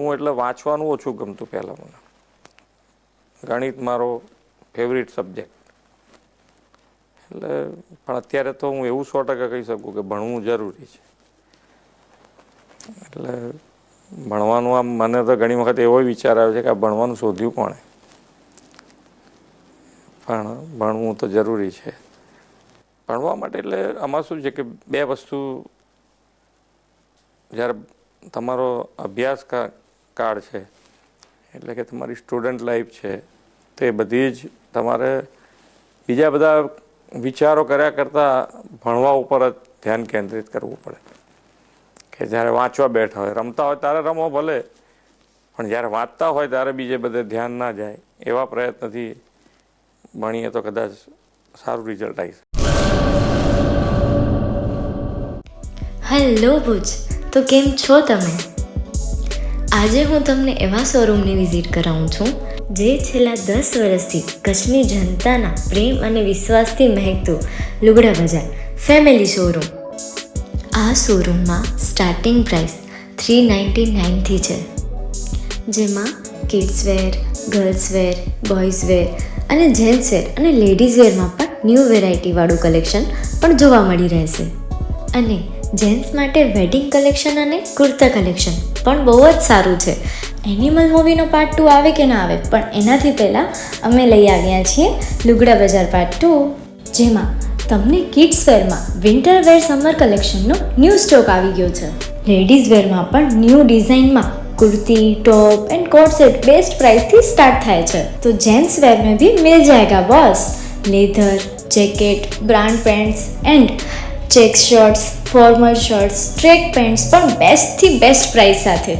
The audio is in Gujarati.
ભણવું એટલે વાંચવાનું ઓછું ગમતું પહેલાં મને. ગણિત મારો ફેવરિટ સબ્જેક્ટ એટલે, પણ અત્યારે તો હું એવું 100% કહી શકું કે ભણવું જરૂરી છે. એટલે ભણવાનું આમ મને તો ઘણી વખત એવો વિચાર આવે છે કે આ ભણવાનું શોધ્યું કોણે, પણ ભણવું તો જરૂરી છે. ભણવા માટે એટલે આમાં શું છે કે બે વસ્તુ, જ્યારે તમારો અભ્યાસ કાળ છે એટલે કે તમારી સ્ટુડન્ટ લાઈફ છે, તે બધી જ તમારે બીજા બધા વિચારો કર્યા કરતાં ભણવા ઉપર જ ધ્યાન કેન્દ્રિત કરવું પડે. કે જ્યારે વાંચવા બેઠા હોય, રમતા હોય ત્યારે રમો ભલે, પણ જ્યારે વાંચતા હોય ત્યારે બીજે બધે ધ્યાન ના જાય. એવા પ્રયત્નથી ભણીએ તો કદાચ સારું રિઝલ્ટ આવી શકે. હેલો ભુજ, તો કેમ છો તમે? આજે હું તમને એવા શોરૂમની વિઝિટ કરાવું છું જે છેલ્લા 10 વર્ષથી કચ્છની જનતાના પ્રેમ અને વિશ્વાસથી મહેકતું લુગડા બજાર ફેમિલી શોરૂમ. આ શોરૂમમાં સ્ટાર્ટિંગ પ્રાઇસ 399થી છે, જેમાં kids wear, girls wear, boys wear અને જેન્ટ્સ વેર અને લેડીઝ વેરમાં પણ ન્યૂ વેરાયટીવાળું કલેક્શન પણ જોવા મળી રહેશે. અને જેન્ટ્સ માટે વેડિંગ કલેક્શન અને કુર્તા કલેક્શન પણ બહુ જ સારું છે. એનિમલ મૂવીનો પાર્ટ 2 આવે કે ના આવે, પણ એનાથી પહેલાં અમે લઈ આવ્યા છીએ લુગડા બજાર પાર્ટ 2, જેમાં તમને કિડ્સ વેરમાં વિન્ટર વેર સમર કલેક્શનનો ન્યૂ સ્ટોક આવી ગયો છે. લેડીઝ વેરમાં પણ ન્યૂ ડિઝાઇનમાં kurti, top and coat set best price थी स्टार्ट થાય છે. तो जेंट्स वेयर में भी मिल जाएगा boss. Leather, jacket, brand pants and check shirts, formal shirts, track pants પણ બેસ્ટથી બેસ્ટ પ્રાઇસ સાથે.